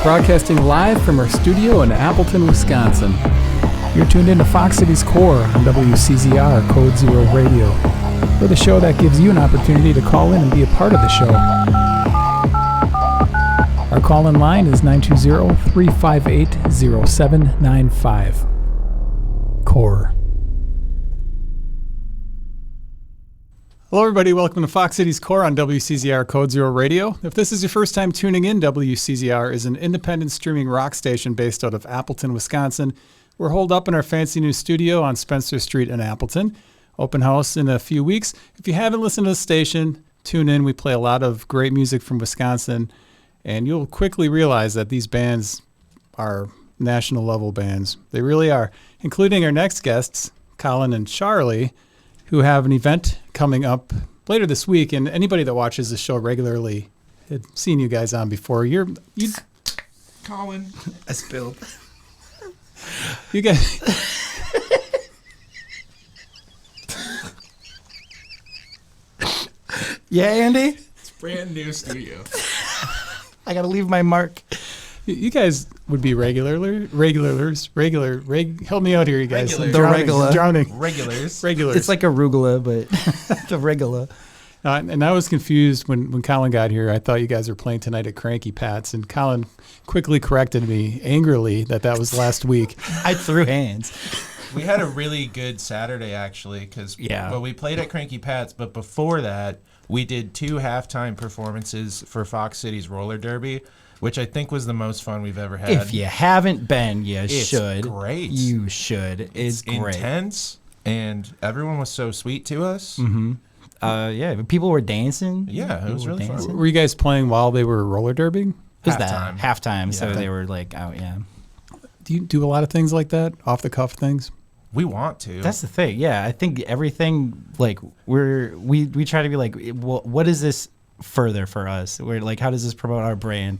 broadcasting live from our studio in Appleton, Wisconsin. You're tuned into Fox Cities Core on WCZR Code Zero Radio. We're the show that gives you an opportunity to call in and be a part of the show. Our call-in line is 920-358-0795. Core. Hello, everybody. Welcome to Fox Cities Core on WCZR Code Zero Radio. If this is your first time tuning in, WCZR is an independent streaming rock station based out of Appleton, Wisconsin. We're holed up in our fancy new studio on Spencer Street in Appleton. Open house in a few weeks. If you haven't listened to the station, tune in. We play a lot of great music from Wisconsin, and you'll quickly realize that these bands are national level bands. They really are, including our next guests, Collin and Charlie, who have an event coming up later this week. And anybody that watches the show regularly had seen you guys on before. You Collin, I spilled. You guys. Yeah, Andy? It's brand new studio. I gotta leave my mark. You guys would be regulars. Help me out here, you guys. Regulars. The regular. Drowning. Regulars. It's like arugula, but the regular. And I was confused when Collin got here. I thought you guys were playing tonight at Cranky Pat's, and Collin quickly corrected me angrily that was last week. I threw hands. We had a really good Saturday, actually, because we played at Cranky Pat's, but before that, we did 2 halftime performances for Fox Cities Roller Derby, which I think was the most fun we've ever had. If you haven't been, you should. It's great. You should. It's great. Intense, and everyone was so sweet to us. Mm-hmm. People were dancing. Yeah, it was really fun. Were you guys playing while they were roller derbying? Who's that? Halftime. So they were like out, Do you do a lot of things like that? Off the cuff things? We want to. That's the thing. Yeah, I think everything, like, we try to be like, what is this further for us? We're like, how does this promote our brand?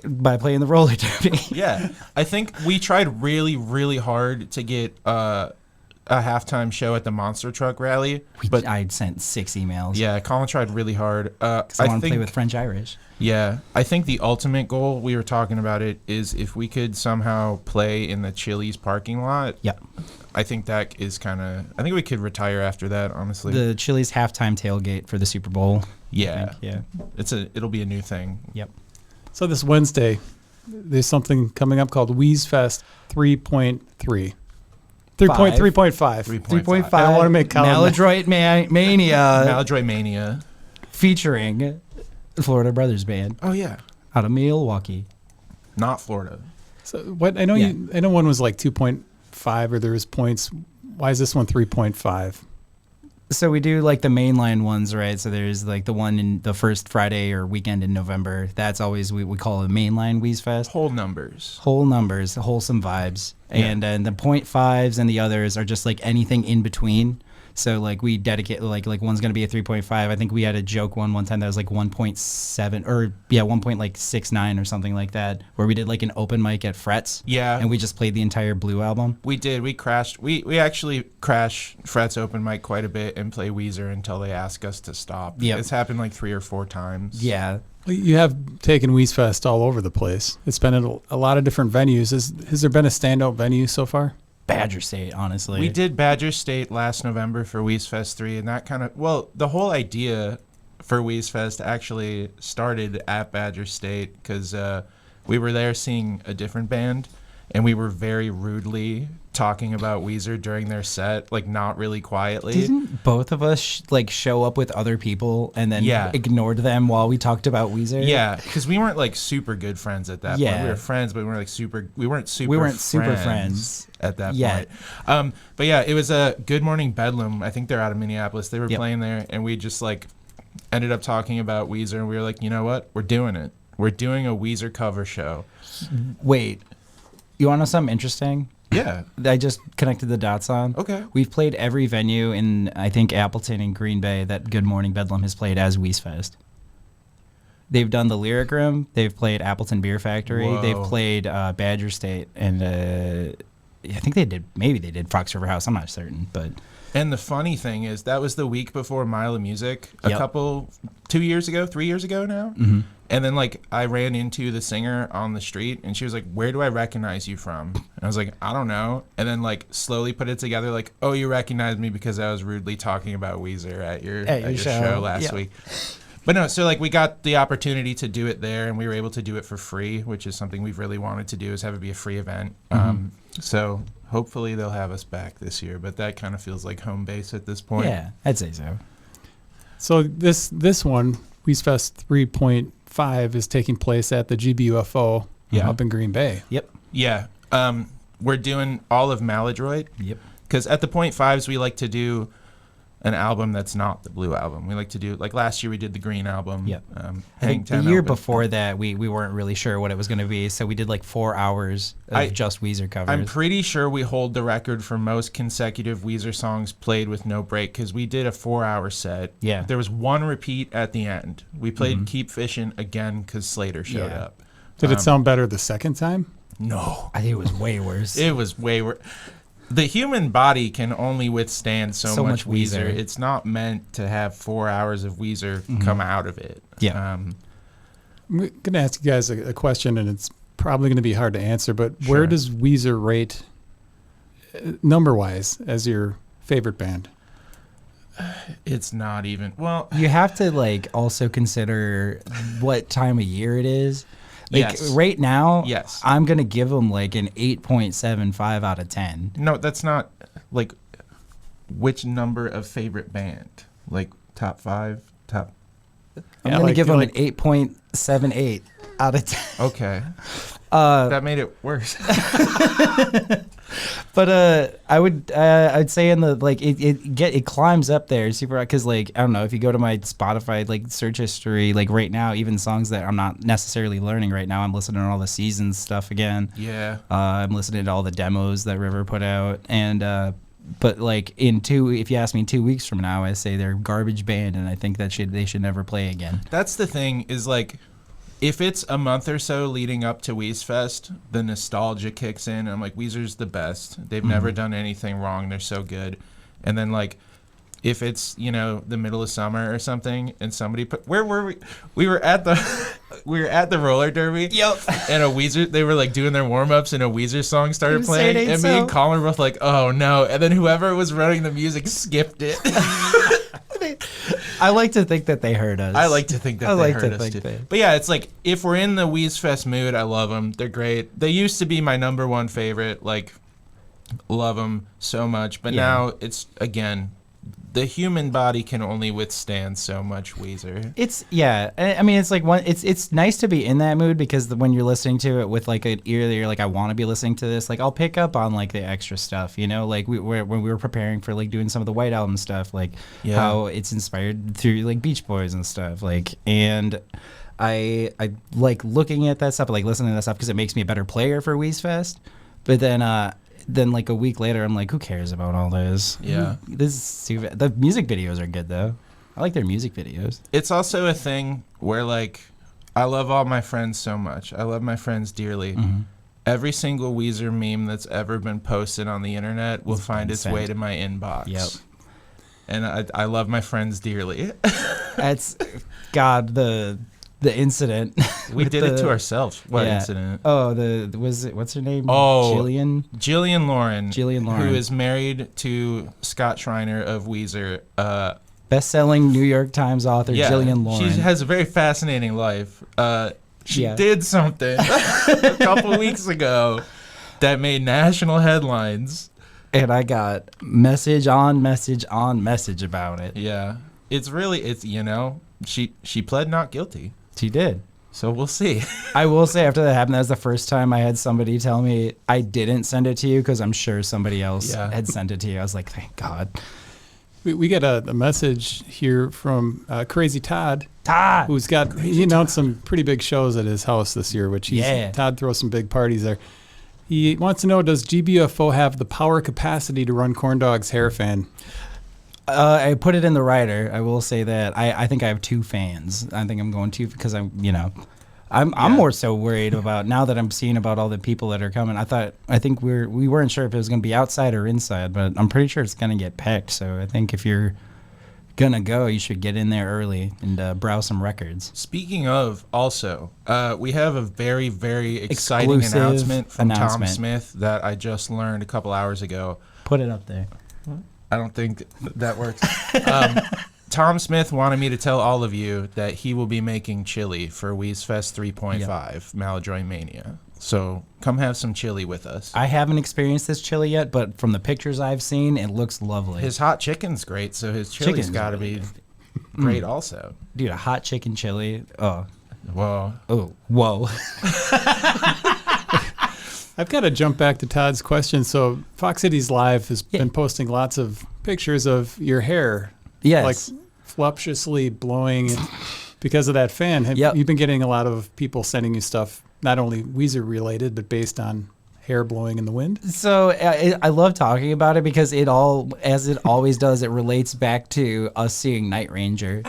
By playing the roller derby. Yeah. I think we tried really, really hard to get a halftime show at the Monster Truck Rally. But I'd sent 6 emails. Yeah, Collin tried really hard. Because I want to play with French Irish. Yeah, I think the ultimate goal, we were talking about it, is if we could somehow play in the Chili's parking lot. Yeah. I think that is I think we could retire after that, honestly. The Chili's halftime tailgate for the Super Bowl. Yeah. Yeah. It'll be a new thing. Yep. So this Wednesday, there's something coming up called Weezfest 3.3. 3.5. 3.5. I don't want to make Collin Maladroit Mania. Maladroit Mania. Featuring Florida Brothers Band. Oh, yeah. Out of Milwaukee. Not Florida. So what I know I know one was like 2.5 or there was points. Why is this one 3.5? So we do like the mainline ones, right? So there's like the one in the first Friday or weekend in November. That's always we call it mainline Weezfest. Whole numbers, wholesome vibes. Yeah. And then the 0.5s and the others are just like anything in between. So like we dedicate like one's gonna be a 3.5. I think we had a joke one time that was like 1.7 or 1.69 or something like that, where we did like an open mic at Fret's. Yeah. And we just played the entire Blue album. We did. We crashed. We actually crash Fret's open mic quite a bit and play Weezer until they ask us to stop. Yeah. It's happened like 3 or 4 times. Yeah. You have taken Weezfest all over the place. It's been at a lot of different venues. Has there been a standout venue so far? Badger State, honestly. We did Badger State last November for Weezfest 3, and that the whole idea for Weezfest actually started at Badger State because we were there seeing a different band, and we were very rudely talking about Weezer during their set, like not really quietly. Didn't both of us show up with other people and then ignored them while we talked about Weezer? Yeah, because we weren't like super good friends at that point. We were friends, but we weren't super friends at that point. But yeah, it was a Good Morning Bedlam. I think they're out of Minneapolis. They were playing there, and we just like ended up talking about Weezer, and we were like, you know what? We're doing it. We're doing a Weezer cover show. Wait, you want to know something interesting? Yeah. I just connected the dots on. Okay. We've played every venue in, I think, Appleton and Green Bay that Good Morning Bedlam has played as Weezfest. They've done the Lyric Room. They've played Appleton Beer Factory. Whoa. They've played Badger State. And I think they did Fox River House. I'm not certain. But And the funny thing is that was the week before Mile of Music, 3 years ago now. Mm-hmm. And then like I ran into the singer on the street and she was like, "Where do I recognize you from?" And I was like, "I don't know." And then like slowly put it together like, "Oh, you recognize me because I was rudely talking about Weezer at your show last week." But no, so like we got the opportunity to do it there and we were able to do it for free, which is something we've really wanted to do, is have it be a free event. So hopefully they'll have us back this year, but that kind of feels like home base at this point. Yeah, I'd say so. So this one, Weezfest 3.5, is taking place at the GBUFO up in Green Bay. Yep. Yeah. We're doing all of Maladroit. Yep. Because at the .5s, we like to do an album that's not the blue album. We like to do, like last year we did the green album. Yep. I think the year before that, we weren't really sure what it was going to be, so we did like 4 hours of just Weezer covers. I'm pretty sure we hold the record for most consecutive Weezer songs played with no break, because we did a 4-hour set. Yeah. There was one repeat at the end. We played Keep Fishing again because Slater showed up. Did it sound better the second time? No. I think it was way worse. It was way worse. The human body can only withstand so much Weezer. It's not meant to have 4 hours of Weezer come out of it. Yeah. I'm going to ask you guys a question, and it's probably going to be hard to answer, but where does Weezer rate number-wise as your favorite band? It's not even. Well, you have to like also consider what time of year it is. Like right now, I'm going to give them like an 8.75 out of 10. No, that's not like which number of favorite band? Like top 5, top. I'm going to give them an 8.78 out of 10. Okay. That made it worse. But I'd say in the like it climbs up there super, because like I don't know, if you go to my Spotify like search history, like right now, even songs that I'm not necessarily learning right now, I'm listening to all the Seasons stuff again. Yeah. I'm listening to all the demos that River put out, and but like if you ask me 2 weeks from now, I say they're a garbage band, and I think that they should never play again. That's the thing, is like, if it's a month or so leading up to Weezfest, the nostalgia kicks in. And I'm like, Weezer's the best. They've never done anything wrong. They're so good. And then like, if it's, the middle of summer or something, and somebody where were we? We were at the roller derby. Yep. And a Weezer, they were like doing their warm ups, and a Weezer song started playing, and me and Collin were both like, "Oh no!" And then whoever was running the music skipped it. I like to think that they heard us. I like to think that they heard us too. But yeah, it's like, if we're in the Weezfest mood, I love them. They're great. They used to be my number one favorite. Like, love them so much. But now it's, again, the human body can only withstand so much Weezer. I mean, it's like it's nice to be in that mood, because when you're listening to it with like an ear that you're like, I want to be listening to this, like I'll pick up on like the extra stuff, like when we were preparing for like doing some of the White Album stuff, like how it's inspired through like Beach Boys and stuff, like, and I like looking at that stuff, like listening to that stuff, because it makes me a better player for Weezfest. But then like a week later, I'm like, who cares about all this? Yeah. This is stupid. The music videos are good, though. I like their music videos. It's also a thing where, like, I love all my friends so much. I love my friends dearly. Every single Weezer meme that's ever been posted on the internet will find its way to my inbox. Yep. And I love my friends dearly. That's, God, the incident. We did it to ourselves. What incident? Oh, what's her name? Oh, Jillian Lauren. Who is married to Scott Schreiner of Weezer. Best-selling New York Times author, Jillian Lauren. She has a very fascinating life. She did something a couple weeks ago that made national headlines. And I got message on message on message about it. Yeah. It's she pled not guilty. She did. So we'll see. I will say, after that happened, that was the first time I had somebody tell me I didn't send it to you, because I'm sure somebody else had sent it to you. I was like, thank God. We get a message here from Crazy Todd. Who's got, he announced some pretty big shows at his house this year, which Todd throws some big parties there. He wants to know, does GBUFO have the power capacity to run Corn Dog's Hair Fan? I put it in the rider. I will say that I think I have 2 fans. I think I'm going to, because I'm, I'm more so worried about now that I'm seeing about all the people that are coming. I think we weren't sure if it was going to be outside or inside, but I'm pretty sure it's going to get packed. So I think if you're gonna go, you should get in there early and browse some records. Speaking of, also, we have a very, very exciting announcement from Tom Smith that I just learned a couple hours ago. Put it up there. I don't think that works. Tom Smith wanted me to tell all of you that he will be making chili for Weezfest 3.5 Maladroit Mania. So come have some chili with us. I haven't experienced this chili yet, but from the pictures I've seen, it looks lovely. His hot chicken's great, so his chili's got to be great also. Dude, a hot chicken chili. Oh. Whoa. Oh, whoa. I've got to jump back to Todd's question. So Fox Cities Live has been posting lots of pictures of your hair. Yes. Like voluptuously blowing because of that fan. Have you been getting a lot of people sending you stuff, not only Weezer related, but based on hair blowing in the wind? So I love talking about it because it all, as it always does, it relates back to us seeing Night Ranger.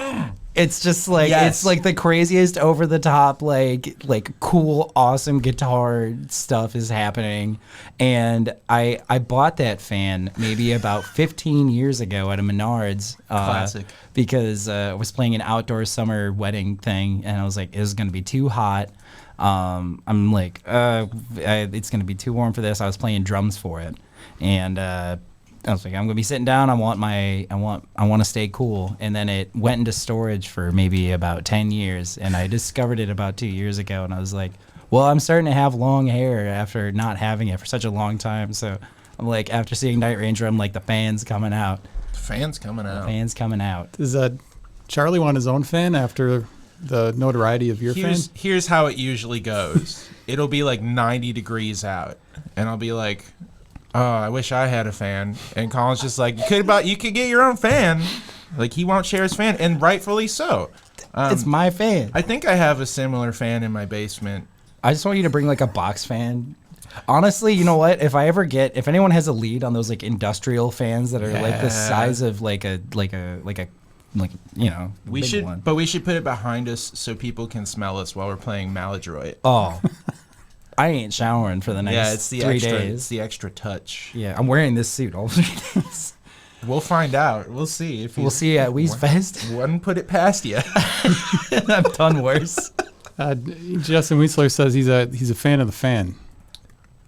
It's just like it's like the craziest over the top like cool awesome guitar stuff is happening, and I bought that fan maybe about 15 years ago at a Menards. Classic. Because I was playing an outdoor summer wedding thing, and I was like, it was gonna be too hot. I'm like, it's gonna be too warm for this. I was playing drums for it, and I was like, I'm gonna be sitting down. I want to stay cool. And then it went into storage for maybe about 10 years, and I discovered it about 2 years ago. And I was like, well, I'm starting to have long hair after not having it for such a long time. So I'm like, after seeing Night Ranger, I'm like, the fan's coming out. Fan's coming out. Fan's coming out. Does Charlie want his own fan after the notoriety of your fan? Here's how it usually goes. It'll be like 90 degrees out, and I'll be like, oh, I wish I had a fan. And Colin's just like, you could get your own fan. Like, he won't share his fan, and rightfully so. It's my fan. I think I have a similar fan in my basement. I just want you to bring like a box fan. Honestly, you know what? If anyone has a lead on those like industrial fans that are like the size of like a you know, we should put it behind us so people can smell us while we're playing Maladroit. Oh. I ain't showering for the next 3 days. It's the extra touch. Yeah, I'm wearing this suit all 3 days. We'll find out. We'll see. We'll see at Weezfest. Wouldn't put it past you. I've done worse. Justin Weisler says he's a fan of the fan.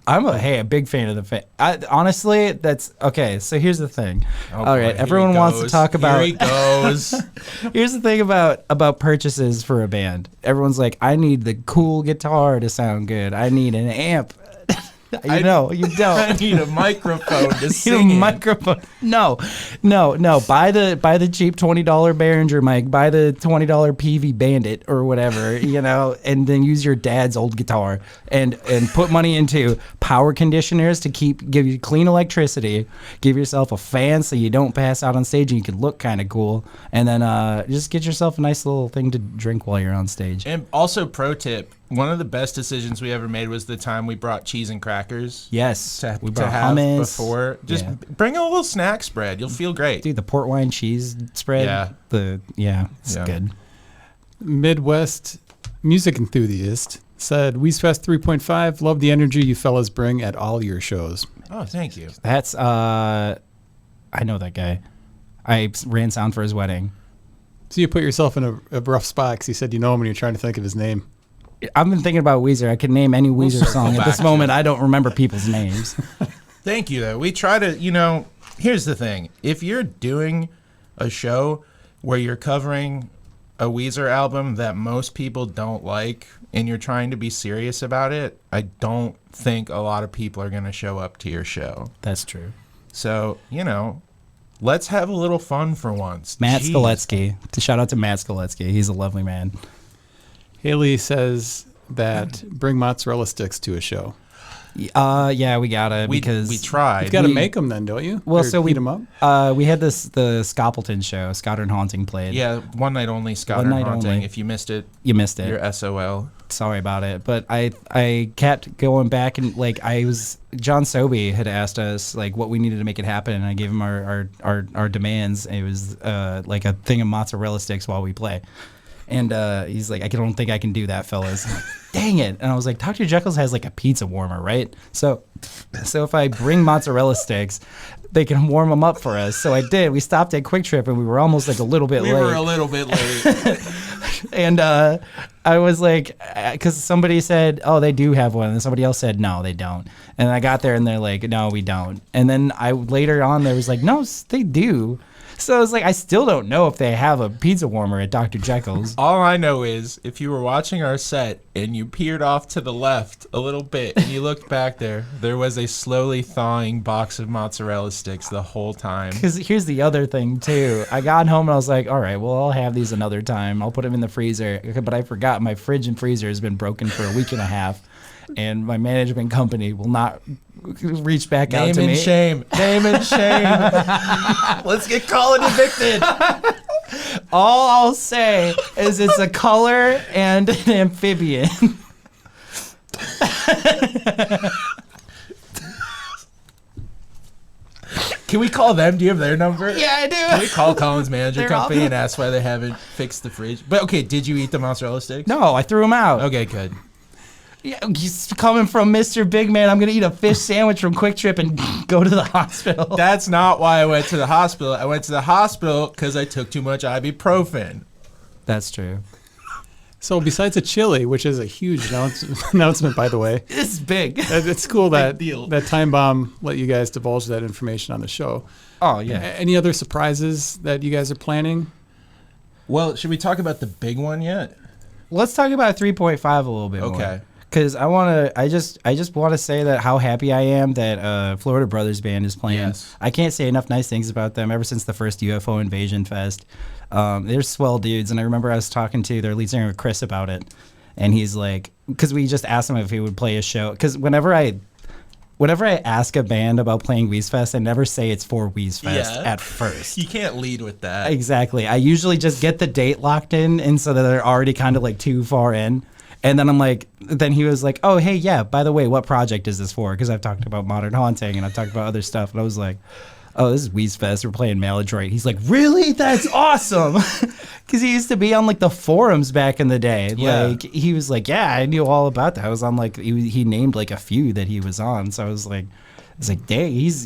I'm a big fan of the fan. Honestly, that's okay. So here's the thing. All right, everyone wants to talk about. Here he goes. Here's the thing about purchases for a band. Everyone's like, I need the cool guitar to sound good. I need an amp. You don't. I need a microphone to sing in. Microphone. No. Buy the cheap $20 Behringer mic. Buy the $20 PV Bandit or whatever, you know, and then use your dad's old guitar and put money into power conditioners to give you clean electricity. Give yourself a fan so you don't pass out on stage and you can look kind of cool. And then just get yourself a nice little thing to drink while you're on stage. And also, pro tip. One of the best decisions we ever made was the time we brought cheese and crackers. Yes. We brought hummus before. Just bring a little snack spread. You'll feel great. Dude, the port wine cheese spread. Yeah. It's good. Midwest music enthusiast said, Weezfest 3.5, love the energy you fellas bring at all your shows. Oh, thank you. That's, I know that guy. I ran sound for his wedding. So you put yourself in a rough spot because you said you know him and you're trying to think of his name. I've been thinking about Weezer. I could name any Weezer song. At this moment, I don't remember people's names. Thank you, though. We try to, here's the thing. If you're doing a show where you're covering a Weezer album that most people don't like and you're trying to be serious about it, I don't think a lot of people are going to show up to your show. That's true. So, let's have a little fun for once. Matt Skoletsky. Shout out to Matt Skoletsky. He's a lovely man. Haley says that bring mozzarella sticks to a show. Yeah, we gotta because we tried. You've got to make them then, don't you? Well, so we heat them up. We had the Scoppleton show. Scotland Haunting played. Yeah, one night only. Scotland Haunting. Only. If you missed it, you missed it. You're SOL. Sorry about it, but I kept going back and John Sobey had asked us what we needed to make it happen, and I gave him our demands. It was like a thing of mozzarella sticks while we play. And he's like, I don't think I can do that, fellas. I'm like, dang it. And I was like, Dr. Jekyll's has like a pizza warmer, right? So if I bring mozzarella sticks, they can warm them up for us. So I did. We stopped at Quick Trip and we were almost like a little bit late. We were a little bit late. And I was like, because somebody said, oh, they do have one. And somebody else said, no, they don't. And I got there and they're like, no, we don't. And then later on, there was like, no, they do. So I was like, I still don't know if they have a pizza warmer at Dr. Jekyll's. All I know is if you were watching our set and you peered off to the left a little bit and you looked back there was a slowly thawing box of mozzarella sticks the whole time. Because here's the other thing, too. I got home and I was like, all right, well, I'll have these another time. I'll put them in the freezer. But I forgot my fridge and freezer has been broken for a week and a half. And my management company will not reach back out to me. Name and shame. Let's get Collin evicted. All I'll say is it's a color and an amphibian. Can we call them? Do you have their number? Yeah, I do. Can we call Collin's manager company and ask why they haven't fixed the fridge? But okay, did you eat the mozzarella sticks? No, I threw them out. Okay, good. Yeah, he's coming from Mr. Big Man. I'm going to eat a fish sandwich from Quick Trip and go to the hospital. That's not why I went to the hospital. I went to the hospital because I took too much ibuprofen. That's true. So besides a chili, which is a huge announcement, by the way. It's big. It's cool that Time Bomb let you guys divulge that information on the show. Oh, yeah. Any other surprises that you guys are planning? Well, should we talk about the big one yet? Let's talk about 3.5 a little bit more. Okay. Because I just want to say that how happy I am that Florida Brothers Band is playing. Yes. I can't say enough nice things about them ever since the first UFO Invasion Fest. They're swell dudes, and I remember I was talking to their lead singer Chris about it, and he's like, because we just asked him if he would play a show. Because whenever I ask a band about playing Weezfest, I never say it's for Weezfest at first. You can't lead with that. Exactly. I usually just get the date locked in, and so that they're already kind of like too far in. And then I'm like, then he was like, oh, hey, yeah, by the way, what project is this for? Because I've talked about Modern Haunting and I've talked about other stuff. And I was like, oh, this is Weezfest. We're playing Maladroit. He's like, really? That's awesome. Because he used to be on like the forums back in the day. Yeah. Like, he was like, yeah, I knew all about that. I was on like, he named like a few that he was on. So I was like, dang, he's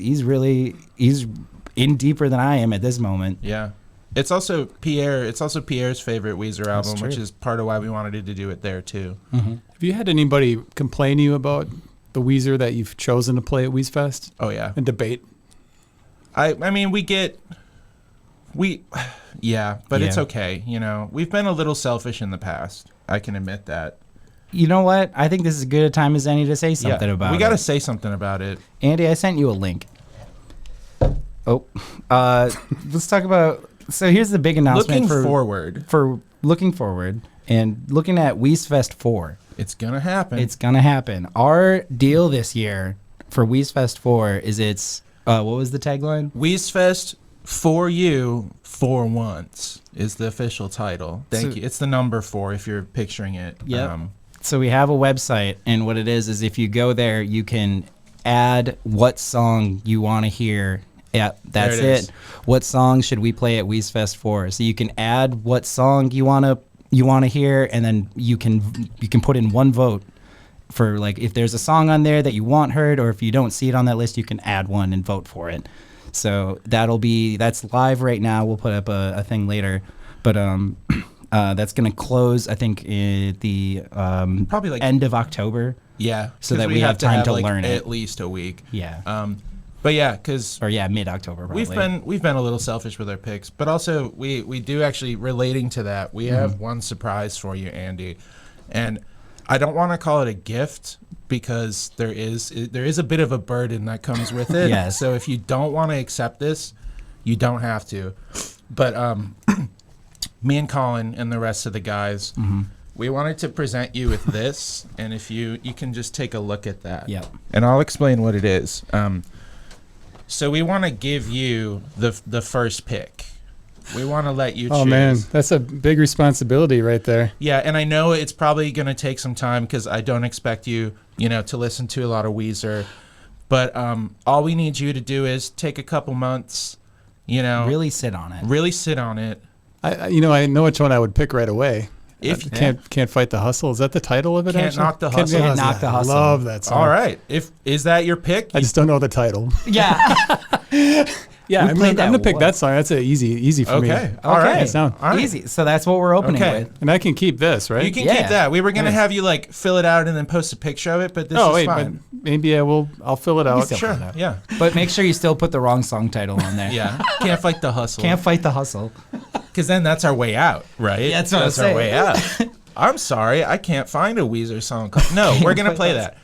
in deeper than I am at this moment. Yeah. It's also Pierre's favorite Weezer album, which is part of why we wanted to do it there too. Mm-hmm. Have you had anybody complain to you about the Weezer that you've chosen to play at Weezfest? Oh yeah, and debate. I mean but it's okay. You know, we've been a little selfish in the past. I can admit that. You know what? I think this is as good a time as any to say something about it. We got to say something about it. Andy, I sent you a link. Oh, let's talk about. So here's the big announcement looking forward and looking at Weezfest 4. It's gonna happen. It's gonna happen. Our deal this year for Weezfest 4 is what was the tagline? Weezfest for you for once is the official title. Thank you. It's the number 4 if you're picturing it. Yeah. So we have a website, and what it is if you go there, you can add what song you want to hear. Yeah, that's it. What song should we play at Weezfest 4? So you can add what song you want to hear, and then you can put in one vote for like if there's a song on there that you want heard, or if you don't see it on that list, you can add one and vote for it. So that's live right now. We'll put up a thing later, but that's gonna close I think at the probably like end of October. Yeah, so that we have time to learn it. At least a week. Yeah. But yeah, mid-October. Probably. We've been a little selfish with our picks, but also we do actually relating to that. We have one surprise for you, Andy, and I don't want to call it a gift because there is a bit of a burden that comes with it. Yes. So if you don't want to accept this, you don't have to. But me and Collin and the rest of the guys, we wanted to present you with this, and if you can just take a look at that. Yep. And I'll explain what it is. So we want to give you the first pick. We want to let you choose. Oh, man, that's a big responsibility right there. Yeah, and I know it's probably going to take some time because I don't expect you, to listen to a lot of Weezer. But all we need you to do is take a couple months, Really sit on it. Really sit on it. I know which one I would pick right away. If you can't fight the hustle. Is that the title of it? Can't knock the hustle. Can't knock the hustle. Love that song. All right. Is that your pick? I just don't know the title. Yeah. Yeah, I'm gonna pick that song. That's easy for me. Okay. All right. All right. Easy. So that's what we're opening with. And I can keep this, right? You can keep that. We were gonna have you like fill it out and then post a picture of it, but this is fine. But maybe I'll fill it out. Sure. Yeah. But make sure you still put the wrong song title on there. Yeah. Can't fight the hustle. Can't fight the hustle. Because then that's our way out, right? Yeah, that's what I'm our way out. I'm sorry, I can't find a Weezer song. No, we're gonna play that.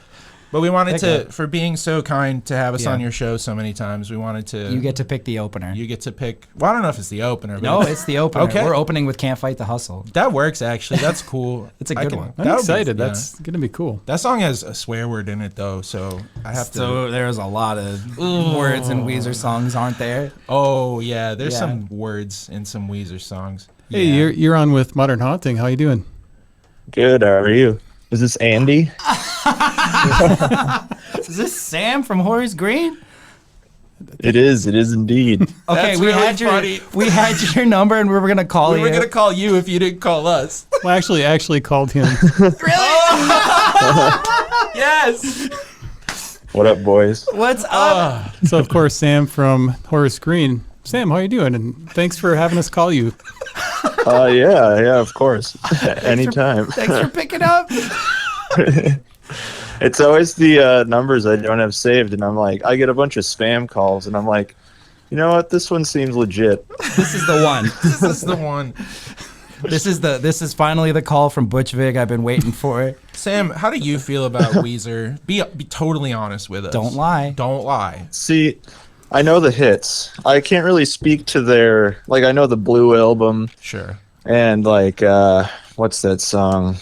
But we wanted to, for being so kind to have us on your show so many times, we wanted to... You get to pick the opener. You get to pick... Well, I don't know if it's the opener. But no, it's the opener. Okay. We're opening with Can't Fight the Hustle. That works, actually. That's cool. It's a good one. I'm excited. That's going to be cool. That song has a swear word in it, though, so I have to... So there's a lot of words in Weezer songs, aren't there? Oh, yeah. There's some words in some Weezer songs. Hey, you're on with Modern Haunting. How you doing? Good. How are you? Is this Andy? Is this Sam from Horace Green? It is indeed. Okay, That's we had your number and we were gonna call you. We were gonna call you if you didn't call us. Well, I actually called him. Really? Yes. What up, boys? What's up? So of course, Sam from Horace Green. Sam, how you doing? And thanks for having us call you. Yeah, of course. Anytime. Thanks for picking up. It's always the numbers I don't have saved, and I'm like, I get a bunch of spam calls, and I'm like, you know what? This one seems legit. This is the one. This is the one. This is finally the call from Butch Vig I've been waiting for. Sam, how do you feel about Weezer? Be totally honest with us. Don't lie. Don't lie. See, I know the hits. I can't really speak to their, like, I know the Blue album. Sure. And, like, what's that song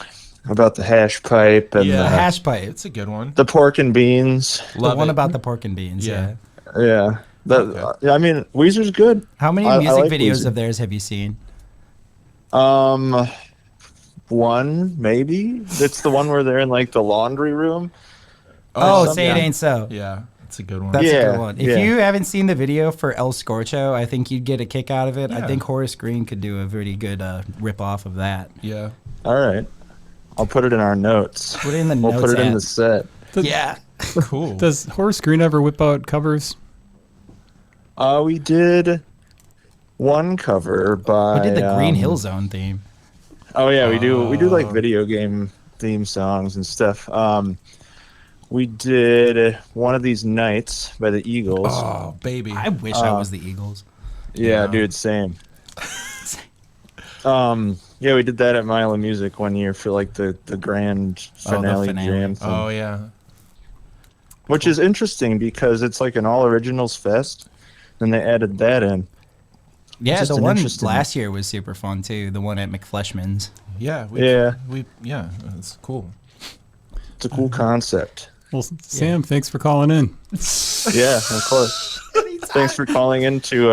about the hash pipe? And The hash pipe. It's a good one. the pork and beans. Love the one it. about the pork and beans, yeah. Yeah. I mean, Weezer's good. How many I music like videos Weezer. of theirs have you seen? One, maybe. It's the one where they're in, like, the laundry room. Oh, Say It Ain't So. Yeah, it's a good one. That's a Yeah, good one. If yeah. you haven't seen the video for El Scorcho, I think you'd get a kick out of it. Yeah. I think Horace Green could do a pretty good rip-off of that. Yeah. All right. I'll put it in our notes. Put it in the We'll notes put it in app. the set. Yeah. Cool. Does Horace Green ever whip out covers? We did one cover by... We did the Green Hill Zone theme. Oh, yeah, we do like video game theme songs and stuff. We did One of These Nights by the Eagles. Oh, baby. I wish I was the Eagles. Yeah, dude, same. Yeah, we did that at Milo Music one year for like the grand finale jam thing. Oh, yeah. Which is interesting because it's like an all originals fest, and they added that in. Yeah, Just the an one interesting- last year was super fun too. The one at McFleshman's. Yeah. Yeah. It's cool. It's a cool concept. Well, Sam, thanks for calling in. Yeah, of course. Thanks for calling into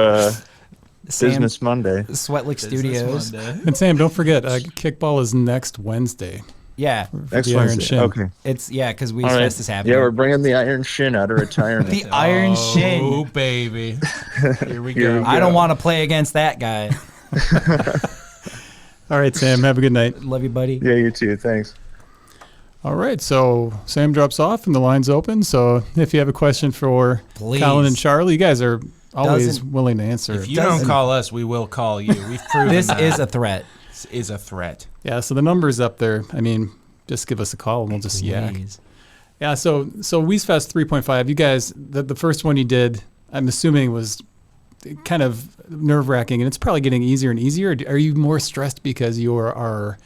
Business Monday. Sweatlick Studios. And Sam, don't forget, Kickball is next Wednesday. Yeah, for Next the Iron Wednesday. Shin. Okay. it's because Weezfest All right. is happening. Yeah, we're bringing the Iron Shin out of retirement. the Iron Oh, Shin. baby. Here we Here go. we I don't go. want to play against that guy. All right, Sam, have a good night. Love you, buddy. Yeah, you too. Thanks. All right, so Sam drops off and the line's open. So if you have a question for Please. Colin and Charlie, you guys are always Doesn't- willing to answer. If you don't call us, we will call you. We've proven This that. is a threat. This is a threat. Yeah, so the number's up there. I mean, just give us a call and we'll just yak. Please. Yeah, so Weezfest 3.5, you guys, the first one you did, I'm assuming was kind of nerve-wracking, and it's probably getting easier and easier. Are you more stressed because you are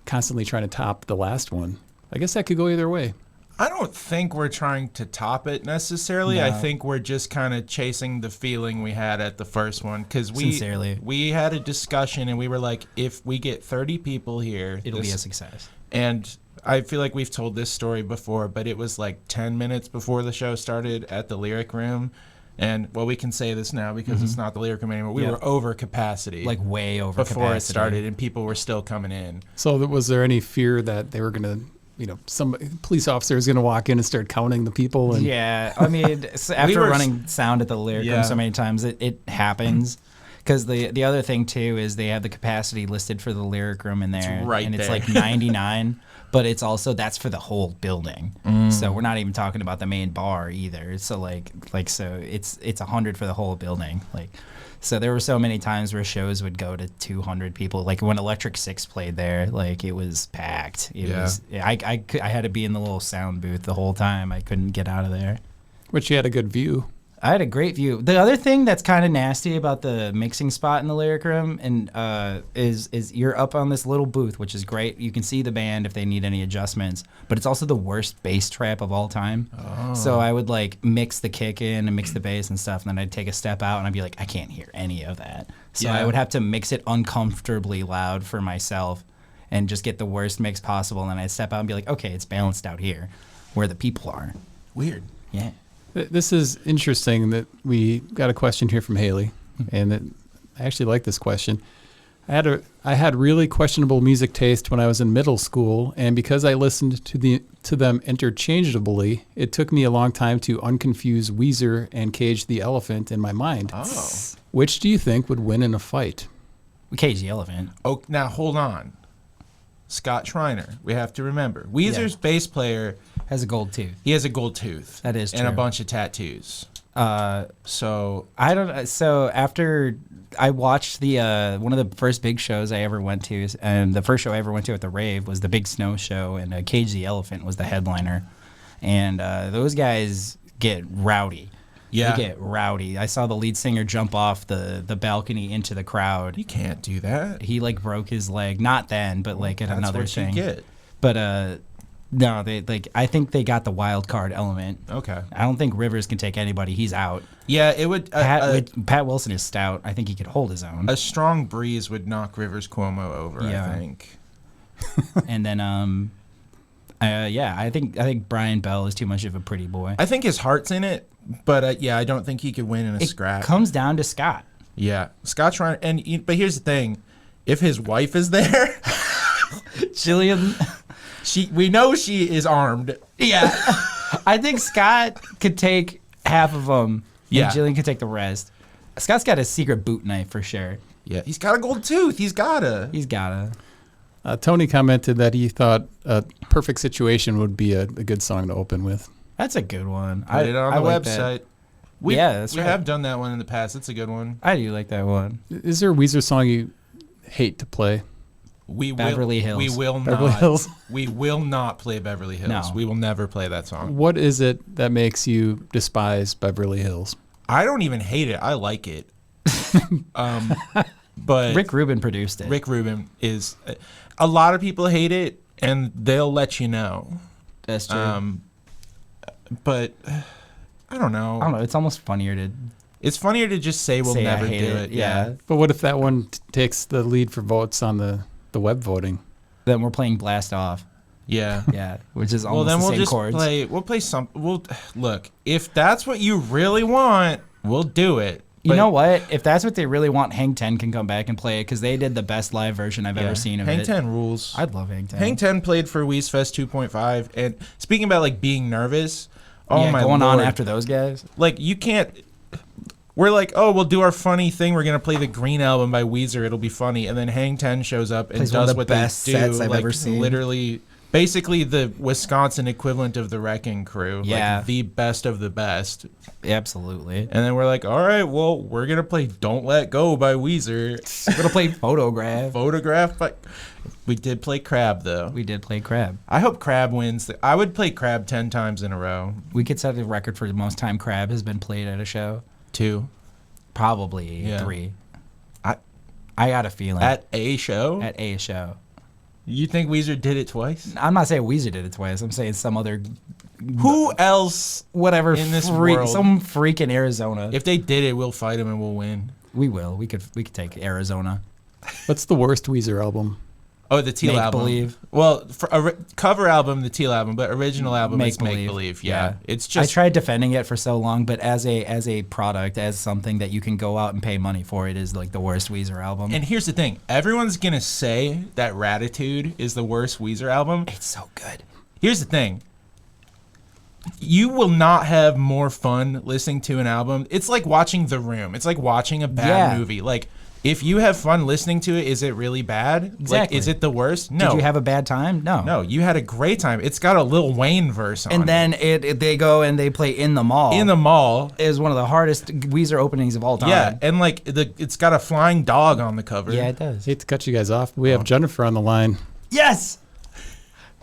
constantly trying to top the last one? I guess that could go either way. I don't think we're trying to top it necessarily. No. I think we're just kind of chasing the feeling we had at the first one because Sincerely. we had a discussion and we were like, if we get 30 people here, It'll be a success. And I feel like we've told this story before, but it was like 10 minutes before the show started at the Lyric Room. And, well, we can say this now because it's not the Lyric Room anymore. We Yeah. were over capacity. Like way over before it capacity. started, and people were still coming in. So was there any fear that they were going to, some police officer is going to walk in and start counting the people? And Yeah, I mean, after were- running sound at the Lyric Room Yeah. so many times, it happens. Because the other thing too is they have the capacity listed for the lyric room in there, and it's like 99, but it's also that's for the whole building. So we're not even talking about the main bar either. So so it's 100 for the whole building. So there were so many times where shows would go to 200 people. Like when Electric Six played there, it was packed. I had to be in the little sound booth the whole time. I couldn't get out of there. But you had a good view. I had a great view. The other thing that's kind of nasty about the mixing spot in the lyric room is you're up on this little booth, which is great. You can see the band if they need any adjustments, but it's also the worst bass trap of all time. Oh. So I would mix the kick in and mix the bass and stuff, and then I'd take a step out and I'd be like, I can't hear any of that. So I would have to mix it uncomfortably loud for myself and just get the worst mix possible. And then I'd step out and be like, okay, it's balanced out here where the people are. Weird. Yeah. This is interesting that we got a question here from Haley, and I actually like this question. I had really questionable music taste when I was in middle school, and because I listened to them interchangeably, it took me a long time to unconfuse Weezer and Cage the Elephant in my mind. Oh. Which do you think would win in a fight? Cage the Elephant. Oh, now hold on. Scott Schreiner, we have to remember. Weezer's bass player has a gold tooth. He has a gold tooth. That is true. And a bunch of tattoos. So after I watched one of the first big shows I ever went to, and the first show I ever went to at the rave was the Big Snow Show, and Cage the Elephant was the headliner, and those guys get rowdy. Yeah, they get rowdy. I saw the lead singer jump off the balcony into the crowd. You can't do that. He broke his leg. Not then, but at another thing. You get. But no, I think they got the wild card element. Okay. I don't think Rivers can take anybody. He's out. Yeah, it would. Pat Wilson is stout. I think he could hold his own. A strong breeze would knock Rivers Cuomo over. Yeah. I think. And then I think Brian Bell is too much of a pretty boy. I think his heart's in it, but I don't think he could win in a scrap. It comes down to Scott. Yeah, Scott's trying, but here's the thing: if his wife is there, Jillian. We know she is armed. Yeah. I think Scott could take half of them. Yeah. And Jillian could take the rest. Scott's got a secret boot knife for sure. Yeah. He's got a gold tooth. He's gotta. Tony commented that he thought Perfect Situation would be a good song to open with. That's a good one. Put it on the website. We have done that one in the past. It's a good one. I do like that one. Is there a Weezer song you hate to play? Beverly Hills. We will Beverly not. Hills. We will not play Beverly Hills. No. We will never play that song. What is it that makes you despise Beverly Hills? I don't even hate it. I like it. But Rick Rubin produced it. Rick Rubin is. A lot of people hate it, and they'll let you know. That's true. But I don't know. It's almost funnier to. It's funnier to just say we'll never do it. Yeah. But what if that one takes the lead for votes on the web voting? Then we're playing Blast Off. Yeah. Yeah. Which is almost the same chords. We'll play some. Look. If that's what you really want, we'll do it. You know what? If that's what they really want, Hang 10 can come back and play it because they did the best live version I've ever seen of it. Hang 10 rules. I'd love Hang 10. Hang 10 played for Weezfest 2.5, and speaking about being nervous, my going Lord, on after those guys. You can't. We're we'll do our funny thing. We're gonna play the Green Album by Weezer. It'll be funny, and then Hang 10 shows up and does what they do. Sets I've ever seen. Literally, basically the Wisconsin equivalent of the Wrecking Crew. Yeah, the best of the best. Absolutely. And then we're all right, well, we're gonna play "Don't Let Go" by Weezer. We're gonna play Photograph. But we did play Crab though. We did play Crab. I hope Crab wins. I would play Crab 10 times in a row. We could set the record for the most time Crab has been played at a show. 2. Probably 3. I got a feeling. At a show? At a show. You think Weezer did it twice? I'm not saying Weezer did it twice. I'm saying some other... Who else whatever in this world? Some freak in Arizona. If they did it, we'll fight them and we'll win. We will. We could take Arizona. What's the worst Weezer album? Oh, the Teal album. Make Believe. Well, for a cover album, the Teal album, but original album is Make Believe. Yeah. It's just. I tried defending it for so long, but as a product, as something that you can go out and pay money for, it is the worst Weezer album. And here's the thing: everyone's gonna say that Ratitude is the worst Weezer album. It's so good. Here's the thing: you will not have more fun listening to an album. It's like watching The Room. It's like watching a bad movie. if you have fun listening to it, is it really bad? Exactly. Like, is it the worst? No. Did you have a bad time? No. No, you had a great time. It's got a Lil Wayne verse on it. And then they go and they play In the Mall. In the Mall is one of the hardest Weezer openings of all time. Yeah, and like it's got a flying dog on the cover. Yeah, it does. Hate to cut you guys off, but we have Jennifer on the line. Yes.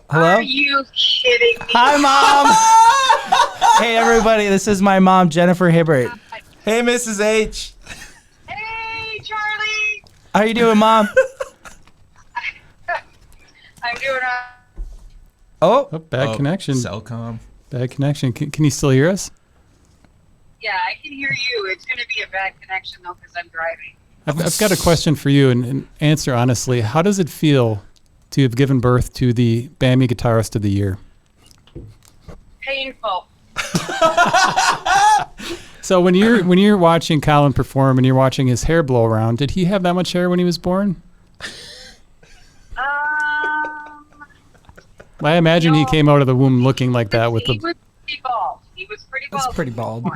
Hello? Are you kidding me? Hi, Mom. Hey, everybody. This is my mom, Jennifer Hibbert. Hey, Mrs. H. Hey, Charlie. How you doing, Mom? I'm doing Oh, Bad connection. Cellcom. Bad connection. Can you still hear us? yeah, I can hear you. It's going to be a bad connection, though, because I'm driving. I've got a question for you, and answer honestly. How does it feel to have given birth to the BAMI Guitarist of the Year? Painful. So when you're watching Collin perform and you're watching his hair blow around, did he have that much hair when he was born? I imagine he came out of the womb looking like that with He was pretty bald. He was pretty bald. That's pretty bald.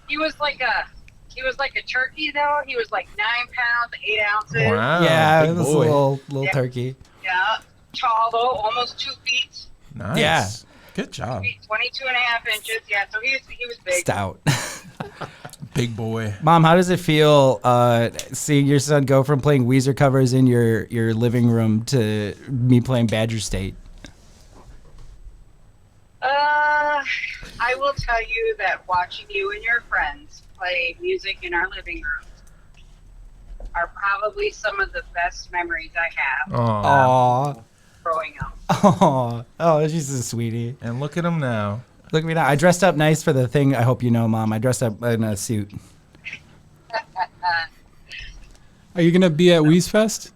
He was like a turkey, though. He was like 9 pounds, 8 ounces. Wow. yeah, big it was a boy. little turkey. Yeah. Tall, though, almost 2 feet. Nice. Yeah. Good job. 22 and a half inches. Yeah, so he was big. Stout. Big boy. Mom, how does it feel seeing your son go from playing Weezer covers in your living room to me playing Badger State? I will tell you that watching you and your friends play music in our living room are probably some of the best memories I have Aw. growing up. Oh, she's a sweetie. And look at him now. Look at me now. I dressed up nice for the thing. I hope you know, Mom. I dressed up in a suit. Are you gonna be at Weezfest?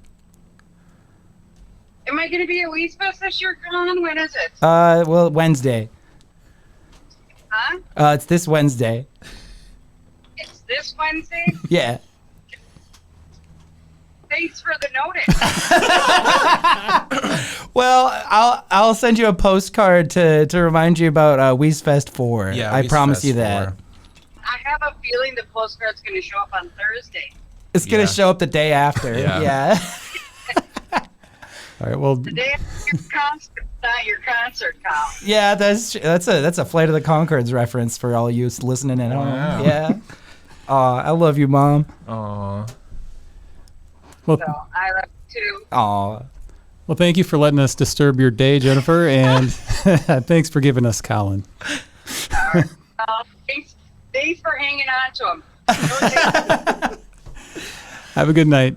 Am I going to be at Weezfest this year, Colin? When is it? Well, Wednesday. Huh? It's this Wednesday. It's this Wednesday? Yeah. Thanks for the notice. Well, I'll send you a postcard to remind you about Weezfest 4. Yeah, I Weezfest promise you that. 4. I have a feeling the postcard's going to show up on Thursday. It's gonna Yeah. show up the day after. Yeah. All right. Well, The day after your concert, not your concert, Colin. Yeah, that's a Flight of the Conchords reference for all you listening at home. Wow. Yeah. I love you, Mom. Aw. well, So I love you too. Aw. well. Thank you for letting us disturb your day, Jennifer, and thanks for giving us Collin. Thanks for hanging on to him. Have a good night.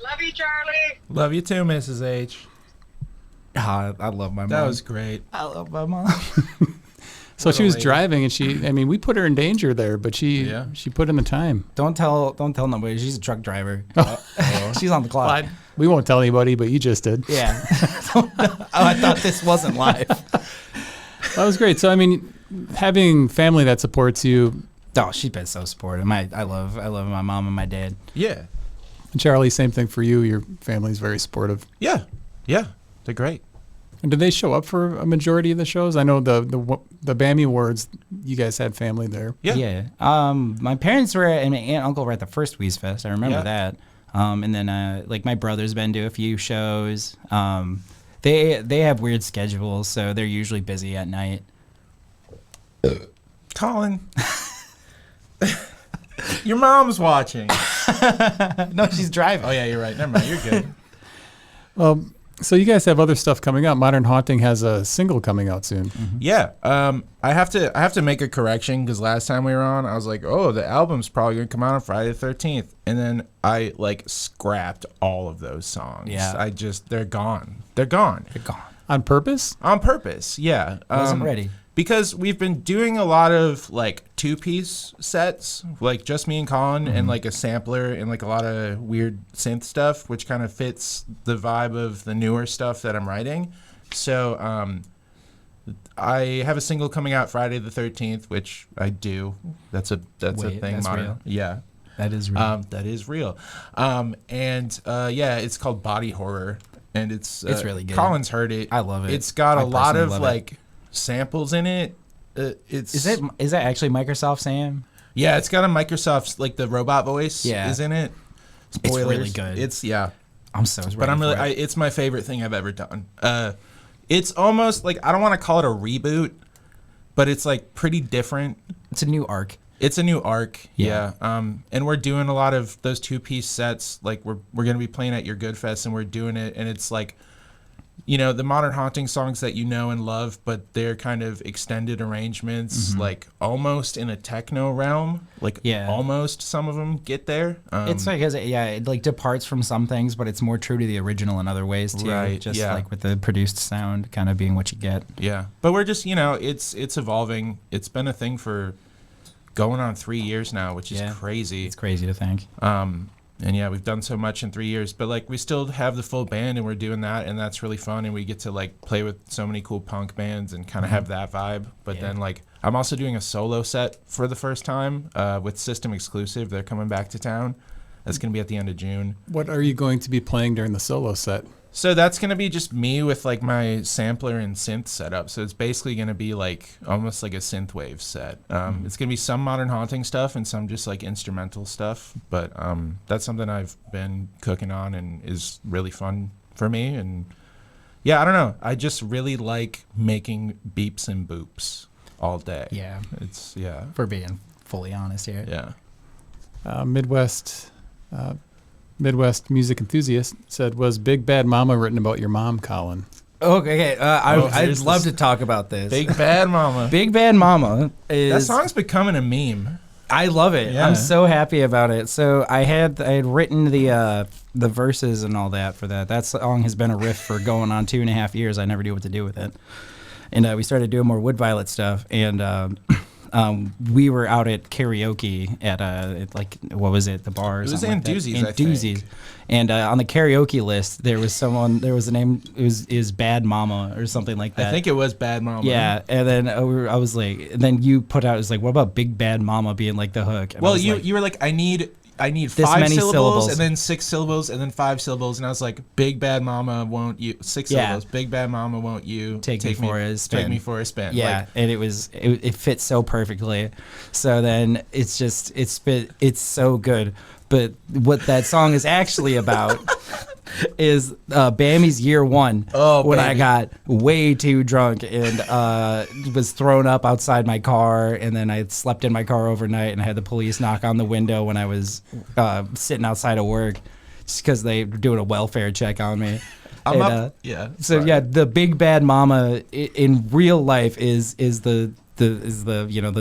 Love you, Charlie. Love you too, Mrs. H. I love my mom. That was great. I love my mom. So What she a was lady. driving, and we put her in danger there, but she put in the time. Don't tell nobody. She's a truck driver. Oh. She's on the clock. We won't tell anybody, but you just did. Yeah. I thought this wasn't live. That was great. So I mean, having family that supports you. Oh, she's been so supportive. I love my mom and my dad. Yeah. And Charlie, same thing for you. Your family's very supportive. Yeah. Yeah. They're great. And did they show up for a majority of the shows? I know the BAMI Awards, you guys had family there. Yeah. Yeah. My parents were and my aunt and uncle were at the first Weezfest. I remember that. And then like my brother's been to a few shows. They have weird schedules, so they're usually busy at night. Collin. Your mom's watching. No, she's driving. Oh, yeah, you're right. Never mind. You're good. So you guys have other stuff coming out. Modern Haunting has a single coming out soon. Mm-hmm. Yeah. I have to make a correction because last time we were on, I was like, oh, the album's probably going to come out on Friday the 13th. And then I scrapped all of those songs. Yeah. They're gone. They're gone. They're gone. On purpose? On purpose. Yeah. Wasn't ready. Because we've been doing a lot of 2-piece sets, just me and Collin, and a sampler and a lot of weird synth stuff, which kind of fits the vibe of the newer stuff that I'm writing. So I have a single coming out Friday the 13th, which I do. That's a thing. That's real? Yeah. That is real. That is real. It's called Body Horror, and it's really good. Collin's heard it. I love it. It's got I a lot of personally love it. samples in it. Is that actually Microsoft Sam? Yeah, it's got a Microsoft's, like, the robot voice is in it. Spoilers. It's really good. I'm so ready. But I'm really, it's my favorite thing I've ever done. It's almost like, I don't want to call it a reboot, but it's like pretty different. It's a new arc. It's a new arc, yeah. And we're doing a lot of those 2-piece sets. Like we're going to be playing at your Good Fest, and we're doing it, and it's like, you know, the Modern Haunting songs that you know and love, but they're kind of extended arrangements, like almost in a techno realm. Like almost some of them get there. It's like, it like departs from some things, but it's more true to the original in other ways too. Right, just like with the produced sound kind of being what you get. Yeah, but we're just, you know, it's evolving. It's been a thing for going on 3 years now, which is crazy. It's crazy to think. And yeah, we've done so much in 3 years, but like we still have the full band, and we're doing that, and that's really fun, and we get to like play with so many cool punk bands and kind of have that vibe. But then like I'm also doing a solo set for the first time with System Exclusive. They're coming back to town. That's going to be at the end of June. What are you going to be playing during the solo set? So that's going to be just me with like my sampler and synth setup. So it's basically going to be like almost like a synthwave set. It's going to be some Modern Haunting stuff and some just like instrumental stuff. But that's something I've been cooking on and is really fun for me. And yeah, I don't know. I just really like making beeps and boops all day. Yeah. It's, For being fully honest here. Yeah. Midwest music enthusiast said, was Big Bad Mama written about your mom, Collin? Okay, I'd love to talk about this. Big Bad Mama. Big Bad Mama is... That song's becoming a meme. I love it. Yeah. I'm so happy about it. So I had written the verses and all that for that. That song has been a riff for going on 2.5 years. I never knew what to do with it. And we started doing more Wood.Violette stuff, and... we were out at karaoke at what was it, the bar? It was Anduzzi's, I think. And on the karaoke list, there was a name. It was Bad Mama or something like that. I think it was Bad Mama. Yeah, and then I was like, and then you put out, it was like, what about Big Bad Mama being like the hook? And well, you were like, I need 5 syllables and then 6 syllables and then 5 syllables, and I was like, Big Bad Mama, won't you? 6 syllables. Big Bad Mama, won't you take me for a spin? Take me for a spin. Yeah, like, and it fits so perfectly. So then it's so good. But what that song is actually about is Bammy's year one. Oh, when baby. I got way too drunk and was thrown up outside my car, and then I slept in my car overnight and had the police knock on the window when I was sitting outside of work, just because they were doing a welfare check on me. The Big Bad Mama in real life is the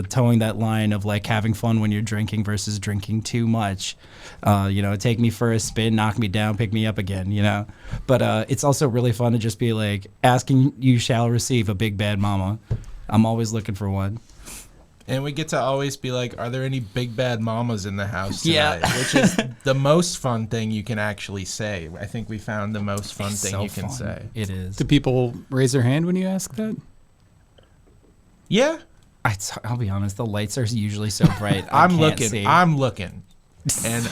towing that line of like having fun when you're drinking versus drinking too much. Take me for a spin, knock me down, pick me up again, But it's also really fun to just be like, asking you shall receive a Big Bad Mama. I'm always looking for one. And we get to always be like, are there any Big Bad Mamas in the house tonight? Yeah. Which is the most fun thing you can actually say. I think we found the most fun thing you can say. It is. Do people raise their hand when you ask that? Yeah. I'll be honest, the lights are usually so bright. I'm looking. And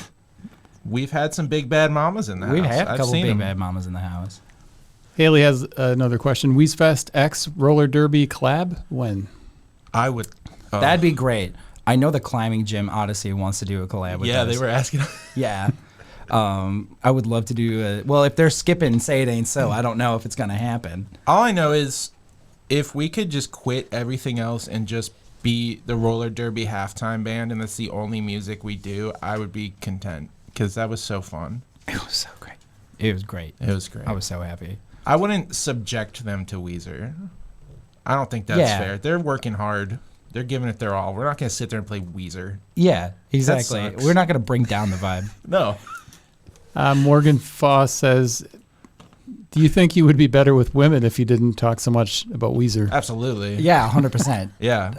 we've had some Big Bad Mamas in the house. We've had a couple Big Bad Mamas in the house. Haley has another question. Weezfest X Roller Derby collab? When? I would. That'd be great. I know the Climbing Gym Odyssey wants to do a collab with us. Yeah, they were asking. Yeah. I would love to do if they're skipping Say It Ain't So, I don't know if it's going to happen. All I know is if we could just quit everything else and just be the roller derby halftime band and that's the only music we do, I would be content, because that was so fun. It was so great. It was great. I was so happy. I wouldn't subject them to Weezer. I don't think that's fair. They're working hard. They're giving it their all. We're not going to sit there and play Weezer. Yeah, exactly. We're not going to bring down the vibe. No. Morgan Foss says, do you think you would be better with women if you didn't talk so much about Weezer? Absolutely. Yeah, 100%. Yeah.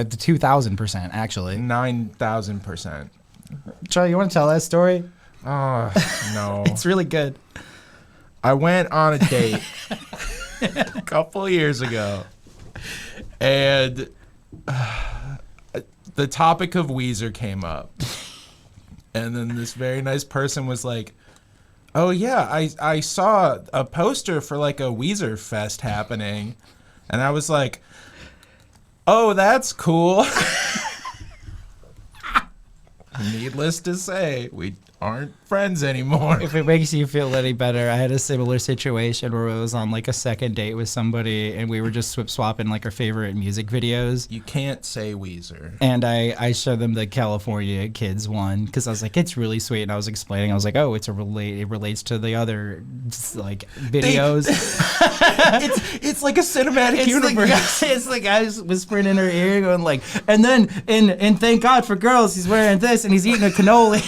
2,000%, actually. 9,000%. Charlie, you want to tell that story? Oh, no. It's really good. I went on a date a couple years ago, and the topic of Weezer came up. And then this very nice person was like, oh, yeah, I saw a poster for like a Weezer Fest happening. And I was like, oh, that's cool. Needless to say, we aren't friends anymore. If it makes you feel any better, I had a similar situation where I was on like a second date with somebody and we were just swapping like our favorite music videos. You can't say Weezer. And I showed them the California Kids one because I was like, it's really sweet. And I was explaining, I was like, oh, it relates to the other like videos. It's like a cinematic universe. It's like I was whispering in her ear going like, and then in Thank God for Girls, he's wearing this and he's eating a cannoli.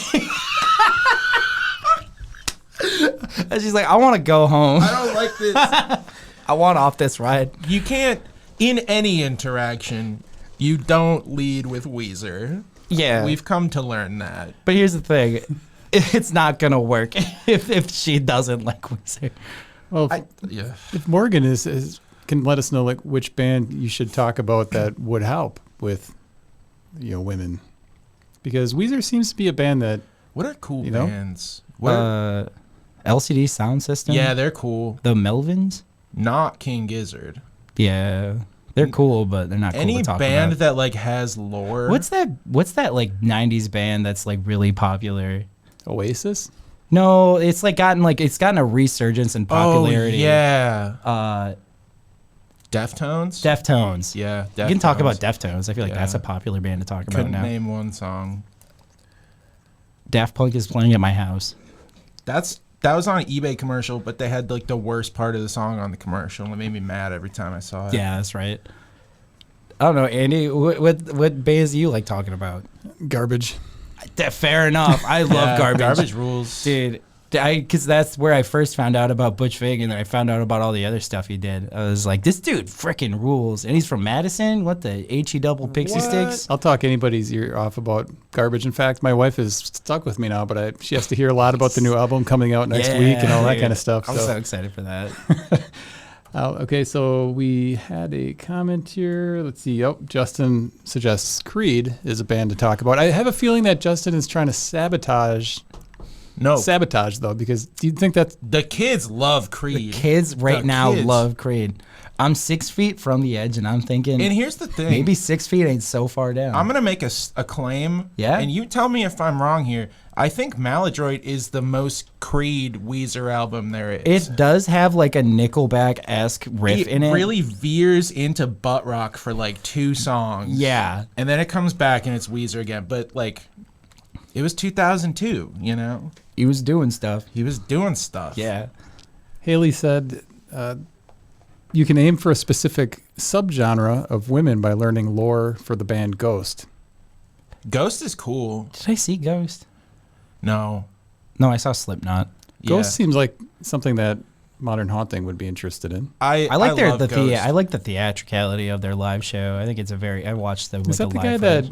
And she's like, I want to go home. I don't like this. I want off this ride. You can't, in any interaction, you don't lead with Weezer. Yeah. We've come to learn that. But here's the thing. It's not going to work if she doesn't like Weezer. Well, if Morgan can let us know like which band you should talk about that would help with, women. Because Weezer seems to be a band that... What are cool know? bands? LCD Sound System. Yeah, they're cool. The Melvins. Not King Gizzard. Yeah, they're cool, but they're not cool Any to talk band about. that like has lore. What's that like '90s band that's like really popular? Oasis? No, it's like gotten a resurgence in popularity. Oh, yeah. Deftones? Deftones. Yeah, Deftones. You can talk about Deftones. I feel like that's a popular band to talk about Couldn't now. name one song. Daft Punk is playing at my house. That was on an eBay commercial, but they had like the worst part of the song on the commercial, and it made me mad every time I saw it. Yeah, that's right. I don't know, Andy. What bands do you like talking about? Garbage. Fair enough. I love Garbage. Garbage rules, dude. Because that's where I first found out about Butch Vig, and then I found out about all the other stuff he did. I was like, this dude freaking rules. And he's from Madison? What the HE double pixie sticks? I'll talk anybody's ear off about Garbage. In fact, my wife is stuck with me now, but she has to hear a lot about the new album coming out next week and all that kind of stuff. I'm so excited for that. Okay, so we had a comment here. Let's see. Oh, Justin suggests Creed is a band to talk about. I have a feeling that Justin is trying to sabotage... Sabotage, though, because do you think that's... The kids love Creed. The kids love Creed. I'm 6 feet from the edge, and I'm thinking... And here's the thing. Maybe 6 feet ain't so far down. I'm going to make a claim. Yeah? And you tell me if I'm wrong here. I think Maladroit is the most Creed Weezer album there is. It does have like a Nickelback-esque riff in it. It really veers into butt rock for like 2 songs. Yeah. And then it comes back and it's Weezer again. But like, it was 2002, He was doing stuff. Yeah. Haley said you can aim for a specific subgenre of women by learning lore for the band Ghost. Ghost is cool. Did I see Ghost? No, I saw Slipknot. Ghost seems like something that Modern Haunting would be interested in. I like I like the theatricality of their live show. I think it's I watched the Is that the guy live that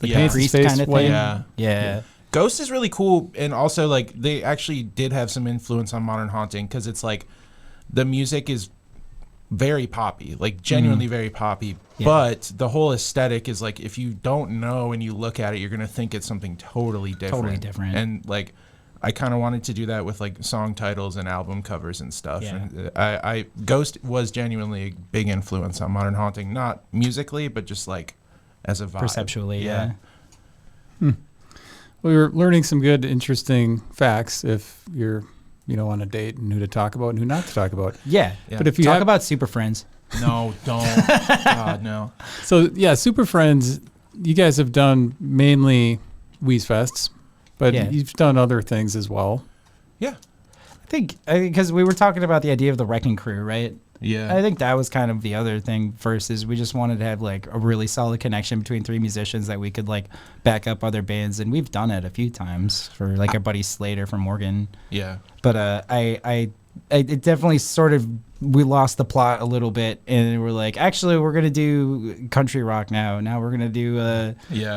the paints his face kind of white? thing? Yeah. Ghost is really cool, and also like they actually did have some influence on Modern Haunting because it's like the music is very poppy, like genuinely very poppy. Yeah. But the whole aesthetic is like if you don't know and you look at it, you're gonna think it's something totally different. And like I kind of wanted to do that with like song titles and album covers and stuff. Yeah. And I Ghost was genuinely a big influence on Modern Haunting, not musically, but just like as a vibe. Perceptually, yeah. We were learning some good, interesting facts if you're, on a date and who to talk about and who not to talk about. Yeah. But if you talk about Super Friends. No, don't. God, no. So, yeah, Super Friends, you guys have done mainly Weezfests, but you've done other things as well. Yeah. I think because we were talking about the idea of the Wrecking Crew, right? Yeah. I think that was kind of the other thing first is we just wanted to have like a really solid connection between 3 musicians that we could like back up other bands, and we've done it a few times for like our buddy Slater from Morgan. Yeah. But it definitely sort of we lost the plot a little bit, and we're like, actually, we're gonna do country rock now. Now we're gonna do we're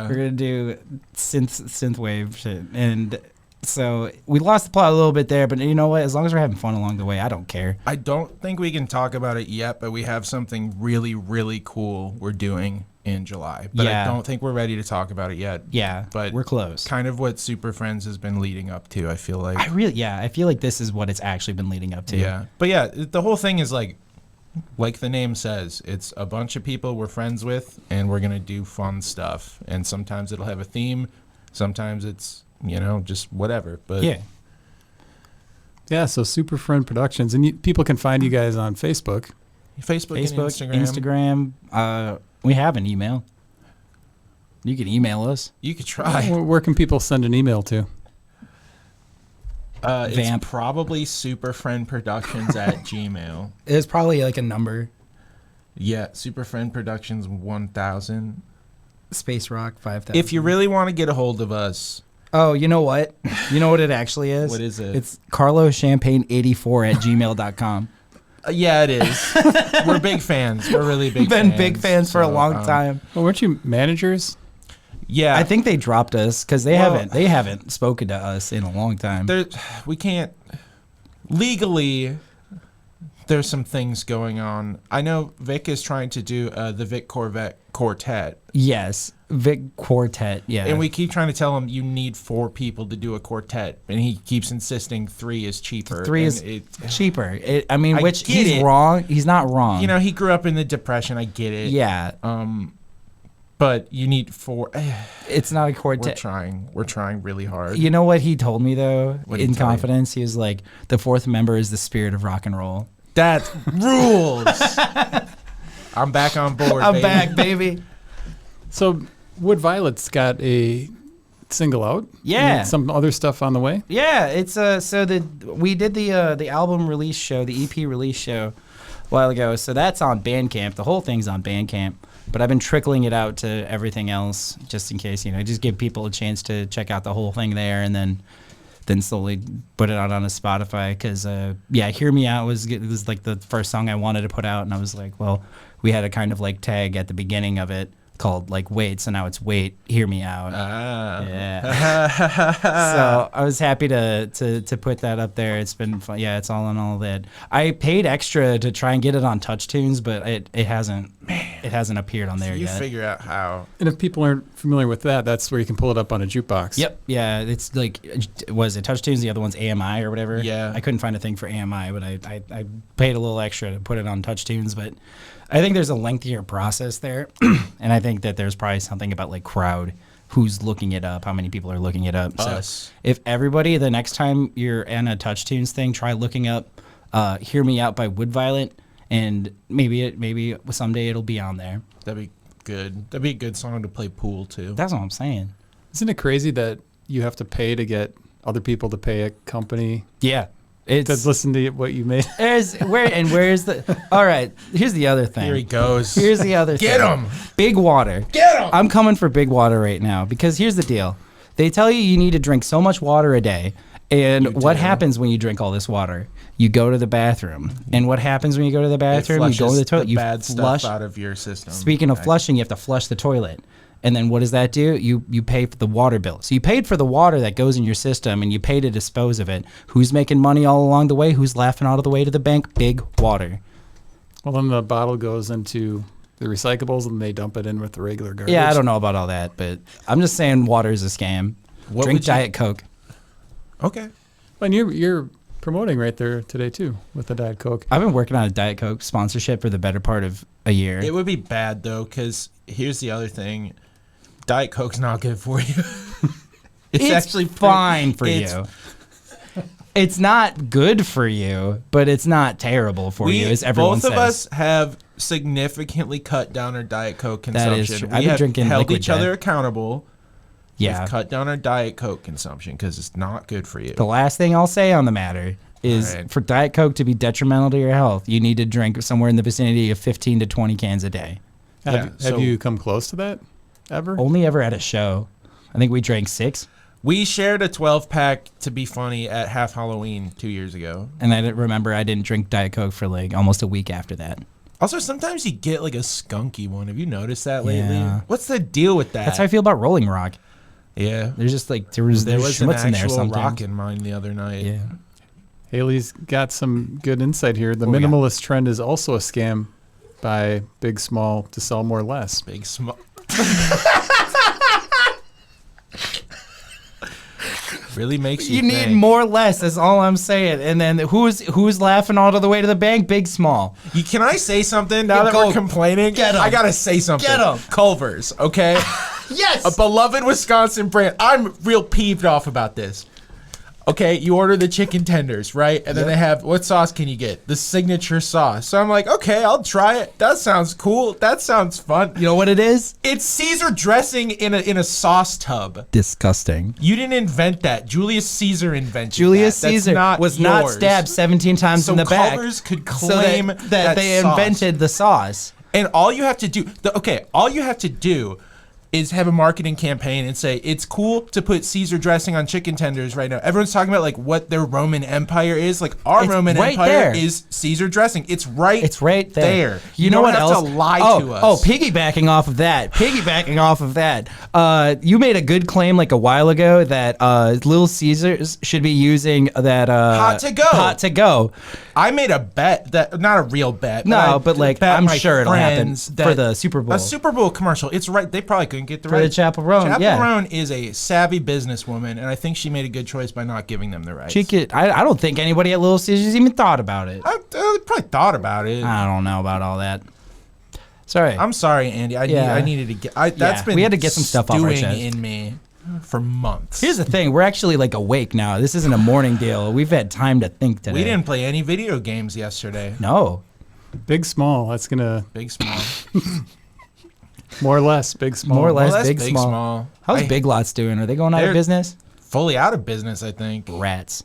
gonna do synthwave shit, and so we lost the plot a little bit there. But you know what? As long as we're having fun along the way, I don't care. I don't think we can talk about it yet, but we have something really, really cool we're doing in July. But I don't think we're ready to talk about it yet. Yeah, but we're close. Kind of what Super Friends has been leading up to, I feel like. I feel like this is what it's actually been leading up to. Yeah. But yeah, the whole thing is like the name says, it's a bunch of people we're friends with, and we're going to do fun stuff. And sometimes it'll have a theme. Sometimes it's, just whatever. But Yeah. Yeah, so Superfriend Productions. And people can find you guys on Facebook. Facebook and Instagram. We have an email. You can email us. You could try. Where can people send an email to? It's probably superfriendproductions@gmail. It's probably like a number. Yeah, Superfriend Productions 1000. Space Rock 5000. If you really want to get a hold of us. Oh, you know what? You know what it actually is? What is it? It's carloschampagne84@gmail.com. Yeah, it is. We're big fans. We're really big fans. Been big fans for a long time. Well, weren't you managers? Yeah. I think they dropped us because they haven't spoken to us in a long time. We can't legally. There's some things going on. I know Vic is trying to do the Vic Corvette Quartet. Yes, Vic Quartet. Yeah, and we keep trying to tell him you need 4 people to do a quartet, and he keeps insisting 3 is cheaper. 3 is cheaper. Which get he's it. wrong. He's not wrong. He grew up in the Depression. I get it. Yeah. But you need 4. It's not a quartet. We're trying really hard. You know what he told me though? What did he in tell confidence, he was like, "The 4th member is the spirit of rock and roll." That rules. I'm back on board. I'm baby. back, baby. So Wood.Violette's got a single out. Yeah. And some other stuff on the way. Yeah, it's we did the album release show, the EP release show a while ago. So that's on Bandcamp. The whole thing's on Bandcamp. But I've been trickling it out to everything else just in case, just give people a chance to check out the whole thing there and then slowly put it out on a Spotify because Hear Me Out was like the first song I wanted to put out, and I was like, well, we had a kind of like tag at the beginning of it called like Wait, so now it's Wait, Hear Me Out. Yeah. So I was happy to put that up there. It's been fun. Yeah, it's all in all that. I paid extra to try and get it on TouchTunes, but it hasn't appeared on there you yet. Figure out how. And if people aren't familiar with that, that's where you can pull it up on a jukebox. Yep. Yeah. It's like, was it TouchTunes? The other one's AMI or whatever. Yeah. I couldn't find a thing for AMI, but I paid a little extra to put it on TouchTunes. But I think there's a lengthier process there, and I think that there's probably something about like crowd, who's looking it up, how many people are looking it up. Us. So if everybody, the next time you're in a TouchTunes thing, try looking up "Hear Me Out" by Wood.Violette, and maybe someday it'll be on there. That'd be good. That'd be a good song to play pool too. That's what I'm saying. Isn't it crazy that you have to pay to get other people to pay a company Yeah. to listen to what you made? Where's the... All right, here's the other thing. Here he goes. Here's the other thing. Get him. Big Water. Get him. I'm coming for Big Water right now because here's the deal. They tell you need to drink so much water a day. And what happens when you drink all this water? You go to the bathroom. And what happens when you go to the bathroom? You go to the toilet. You bad flush stuff out of your system. Speaking of flushing, you have to flush the toilet. And then what does that do? You pay for the water bill. So you paid for the water that goes in your system, and you pay to dispose of it. Who's making money all along the way? Who's laughing all the way to the bank? Big Water. Well, then the bottle goes into the recyclables, and they dump it in with the regular garbage. Yeah, I don't know about all that, but I'm just saying water is a scam. Drink Diet Coke. Okay. And you're promoting right there today, too, with the Diet Coke. I've been working on a Diet Coke sponsorship for the better part of a year. It would be bad, though, because here's the other thing. Diet Coke's not good for you. It's actually fine for you. It's not good for you, but it's not terrible for you, as everyone says. Both of us have significantly cut down our Diet Coke consumption. That is true. We I've been have drinking held Liquid each other Death. accountable. Yeah. We've cut down our Diet Coke consumption because it's not good for you. The last thing I'll say on the matter is for Diet Coke to be detrimental to your health, you need to drink somewhere in the vicinity of 15 to 20 cans a day. Have you come close to that ever? Only ever at a show. I think we drank 6. We shared a 12-pack to be funny at Half Halloween 2 years ago. And I remember I didn't drink Diet Coke for like almost a week after that. Also, sometimes you get like a skunky one. Have you noticed that lately? Yeah. What's the deal with that? That's how I feel about Rolling Rock. Yeah. There's just like there was an schmutz in there actual sometimes. rock in mine the other night. Yeah. Haley's got some good insight here. The minimalist trend is also a scam by Big Small to sell more less. Big Small. Really makes you need think. more less. That's all I'm saying. And then who's laughing all the way to the bank? Big Small. Can I say something now that we're complaining? Get 'em. I gotta say something. Get 'em. Culver's, okay? Yes! A beloved Wisconsin brand. I'm real peeved off about this. Okay, you order the chicken tenders, right? And then they have, what sauce can you get? The signature sauce. So I'm like, okay, I'll try it. That sounds cool. That sounds fun. You know what it is? It's Caesar dressing in a sauce tub. Disgusting. You didn't invent that. Julius Caesar invented Julius that. That's Caesar was not yours. stabbed 17 times So in the back. Culver's could claim so that they sauce. invented the sauce. And all you have to do, all you have to do is have a marketing campaign and say, it's cool to put Caesar dressing on chicken tenders right now. Everyone's talking about like what their Roman Empire is. Like our Roman Empire is Caesar dressing. It's right there. You know what else? You don't have to lie to us. Oh, piggybacking off of that. You made a good claim like a while ago that Little Caesars should be using that Hot to go. I made a bet that, not a real bet. But like I'm sure it'll happen for the Super Bowl. A Super Bowl commercial. It's right. They probably couldn't get the for rights. the Chaperone. Chaperone is a savvy businesswoman, and I think she made a good choice by not giving them the rights. I don't think anybody at Little Caesars even thought about it. They probably thought about it. I don't know about all that. Sorry. I'm sorry, Andy. I needed to get. That's been we had to get some stuff off our chest in me for months. Here's the thing: we're actually like awake now. This isn't a morning deal. We've had time to think today. We didn't play any video games yesterday. No. Big small. That's gonna big small. More or less big small. More or less big small. How's Big Lots doing? Are they going out of business? Fully out of business, I think. Rats.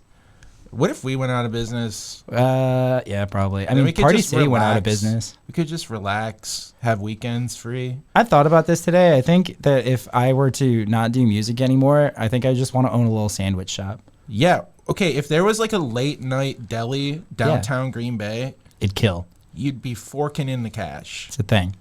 What if we went out of business? Yeah, probably. I mean, Party City went out of business. We could just relax, have weekends free. I thought about this today. I think that if I were to not do music anymore, I think I just want to own a little sandwich shop. Yeah. Okay, if there was like a late night deli downtown Green Bay, it'd kill. You'd be forking in the cash. It's a thing.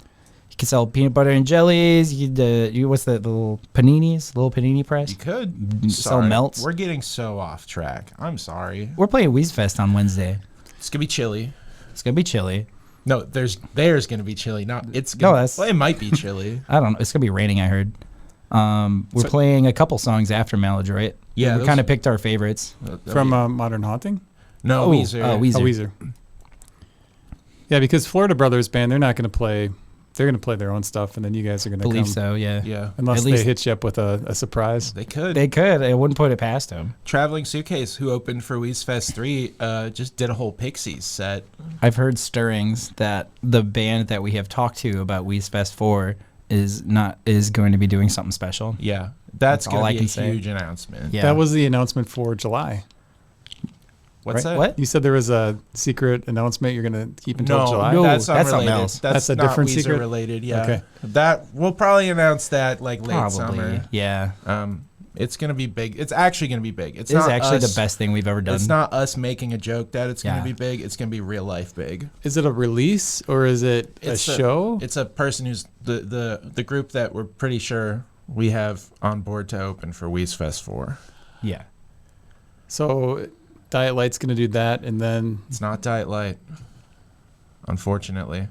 You could sell peanut butter and jellies. You could, what's the little paninis? Little panini press? You could. Sell melts. We're getting so off track. I'm sorry. We're playing Weezfest on Wednesday. It's going to be chilly. It's going to be chilly. No, there's going to be chilly. Not it's gonna, well, it might be chilly. I don't know. It's going to be raining, I heard. We're playing a couple songs after Maladroit. Yeah. We kind of picked our favorites. From Modern Haunting? No, Weezer. Weezer. Weezer. Yeah, because Florida Brothers Band, they're not going to play. They're going to play their own stuff, and then you guys are going to believe come. So, yeah. Yeah. Unless they hit you up with a surprise. They could. They could. I wouldn't put it past them. Traveling Suitcase, who opened for Weezfest 3, just did a whole Pixies set. I've heard stirrings that the band that we have talked to about Weezfest 4 is going to be doing something special. Yeah. That's going to be a huge announcement. Yeah. That was the announcement for July. What's that? What? You said there was a secret announcement you're going to keep until July? No, that's something else. That's a different Weezer secret? related, yeah. Okay. That we'll probably announce that like late summer. Yeah. It's going to be big. It's actually going to be big. It's actually the best thing we've ever done. It's not us making a joke that it's going to be big. It's going to be real life big. Is it a release or is it a show? It's a person who's the group that we're pretty sure we have on board to open for Weezfest 4. Yeah. So Diet Light's going to do that, and then... It's not Diet Light, unfortunately.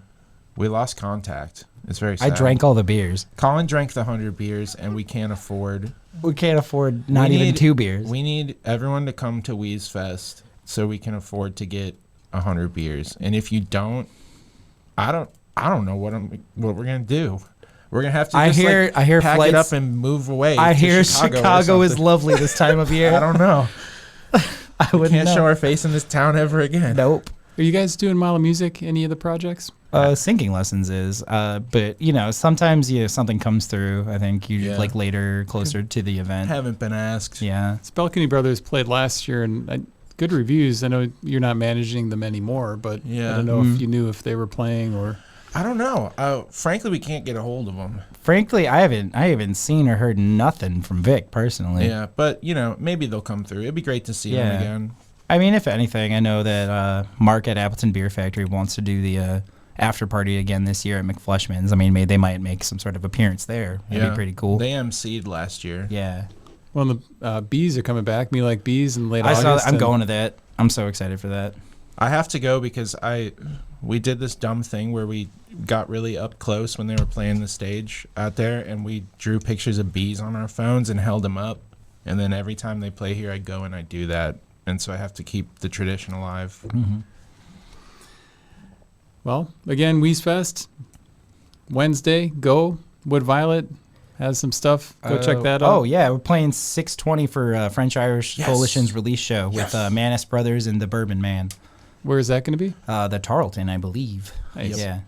We lost contact. It's very sad. I drank all the beers. Collin drank the 100 beers, and we can't afford... We can't afford even 2 beers. We need everyone to come to Weezfest so we can afford to get 100 beers. And if you don't, I don't know what we're going to do. We're going to have to I hear pack flights, it up and move away. I hear Chicago is lovely this time of year. I don't know. We can't show our face in this town ever again. Nope. Are you guys doing Mile of Music, any of the projects? Singing lessons is, but sometimes something comes through. I think like later, closer to the event. Haven't been asked. Yeah. Spelkany Brothers played last year, and good reviews. I know you're not managing them anymore, but I don't know if you knew if they were playing or. I don't know. Frankly, we can't get a hold of them. Frankly, I haven't seen or heard nothing from Vic personally. Yeah, but maybe they'll come through. It'd be great to see them again. I mean, if anything, I know that Mark at Appleton Beer Factory wants to do the after party again this year at McFleshman's. I mean, they might make some sort of appearance there. That'd be pretty cool. They emceed last year. Yeah. Well, the Bees are coming back. Me Like Bees in late August. I'm going to that. I'm so excited for that. I have to go because we did this dumb thing where we got really up close when they were playing the stage out there, and we drew pictures of bees on our phones and held them up. And then every time they play here, I go and I do that. And so I have to keep the tradition alive. Mm-hmm. Well, again, Weezfest, Wednesday, go, Wood-Violet. has some stuff. Go check that out. Oh, yeah. We're playing 6/20 for French-Irish Coalition's release show with Manis Brothers and the Bourbon Man. Where is that going to be? The Tarleton, I believe. Nice. Yeah.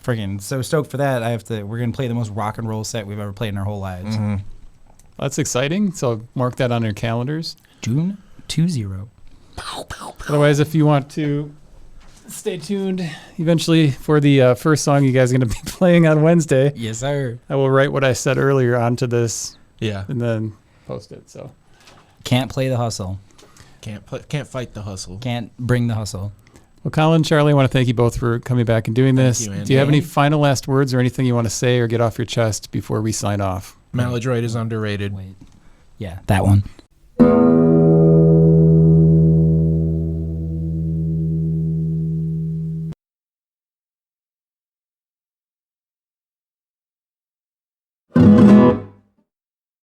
Friggin' so stoked for that. We're going to play the most rock and roll set we've ever played in our whole lives. Mm-hmm. That's exciting. So mark that on your calendars. June 20. Otherwise, if you want to stay tuned eventually for the first song you guys are going to be playing on Wednesday. Yes, sir. I will write what I said earlier onto this. Yeah. And then post it. So can't play the hustle. Can't fight the hustle. Can't bring the hustle. Well, Collin, Charlie, I want to thank you both for coming back and doing this. Thank you, Do you have any final last words or anything you want to say or get off your chest before we sign off? Maladroit is underrated. Wait. Yeah, that one.